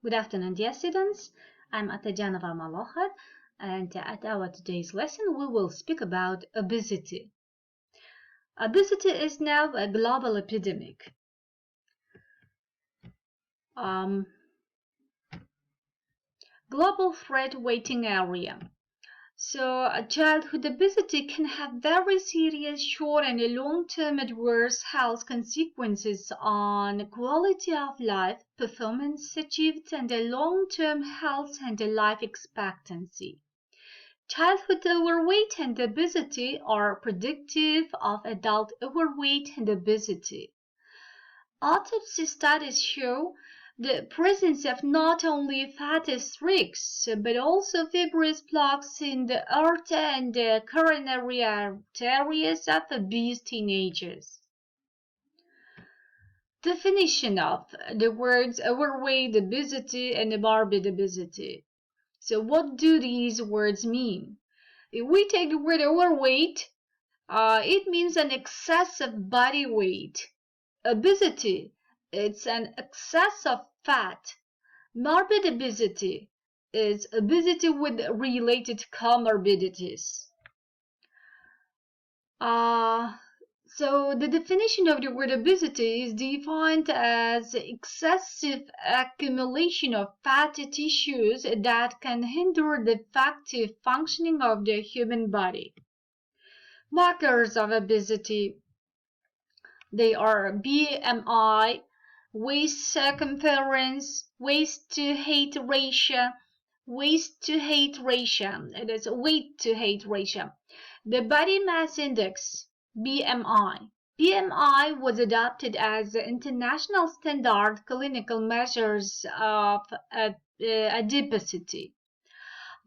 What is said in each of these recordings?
Good afternoon, dear students. I'm Atajanova Malokhat, and at our today's lesson, we will speak about obesity. Obesity is now a global epidemic. Global threat waiting area. So, childhood obesity can have very serious short and long-term adverse health consequences on quality of life, performance achieved, and long-term health and life expectancy. Childhood overweight and obesity are predictive of adult overweight and obesity. Autopsy studies show the presence of not only fatty streaks but also fibrous plaques in the aorta and the coronary arteries of obese teenagers. Definition of the words overweight obesity and morbid obesity. So what do these words mean? If we take the word overweight, it means an excess of body weight. Obesity, it's an excess of fat. Morbid obesity is obesity with related comorbidities. So the definition of the word obesity is defined as excessive accumulation of fatty tissues that can hinder the effective functioning of the human body. Markers of obesity, they are BMI, waist circumference, waist to height ratio, it is weight to height ratio. The body mass index, BMI. BMI was adopted as the international standard clinical measures of adiposity.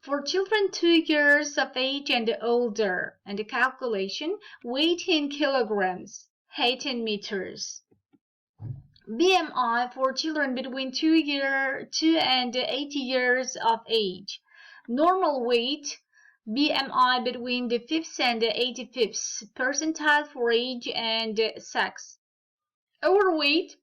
For children 2 years of age and older, and the calculation, weight in kilograms, height in meters. BMI for children between 2 and 80 years of age. Normal weight, BMI between the 5th and the 85th percentile for age and sex. Overweight,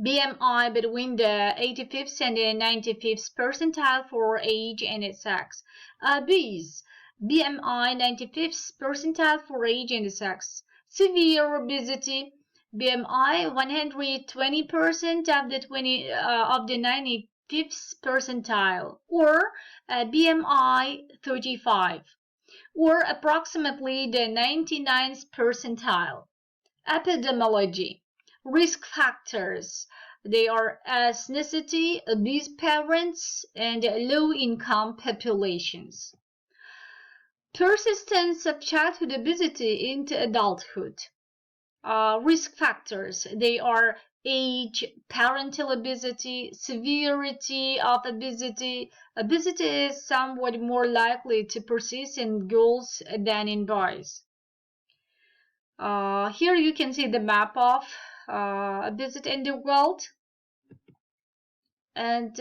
BMI between the 85th and the 95th percentile for age and sex. Obese, BMI 95th percentile for age and sex. Severe obesity, BMI 120% of the 95th percentile, or BMI 35, or approximately the 99th percentile. Epidemiology. Risk factors. They are ethnicity, obese parents, and low-income populations. Persistence of childhood obesity into adulthood. Risk factors. They are age, parental obesity, severity of obesity. Obesity is somewhat more likely to persist in girls than in boys. Here you can see the map of obesity in the world. And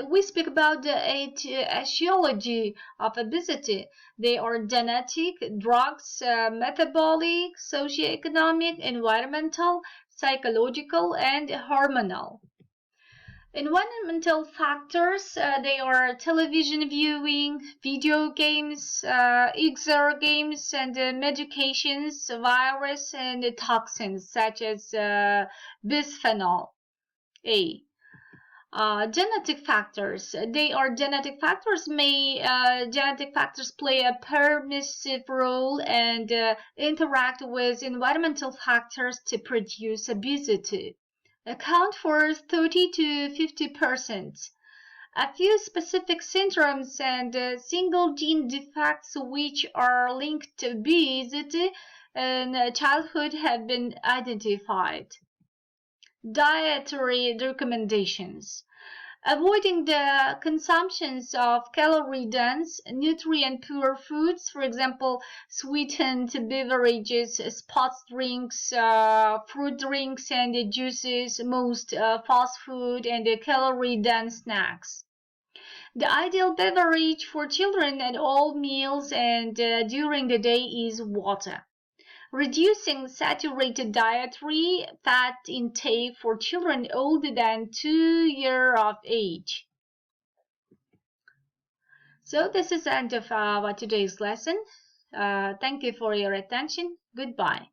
we speak about the etiology of obesity. They are genetic, drugs, metabolic, socioeconomic, environmental, psychological, and hormonal. Environmental factors, they are television viewing, video games, exer games, and medications, virus, and toxins such as bisphenol A. Genetic factors. Genetic factors play a permissive role and interact with environmental factors to produce obesity. Account for 30 to 50%. A few specific syndromes and single gene defects which are linked to obesity in childhood have been identified. Dietary recommendations. Avoiding the consumptions of calorie-dense, nutrient-poor foods, for example, sweetened beverages, sports drinks, fruit drinks and juices, most fast food, and calorie-dense snacks. The ideal beverage for children at all meals and during the day is water. reducing saturated dietary fat intake for children older than 2 years of age. So this is the end of our today's lesson. Thank you for your attention. Goodbye.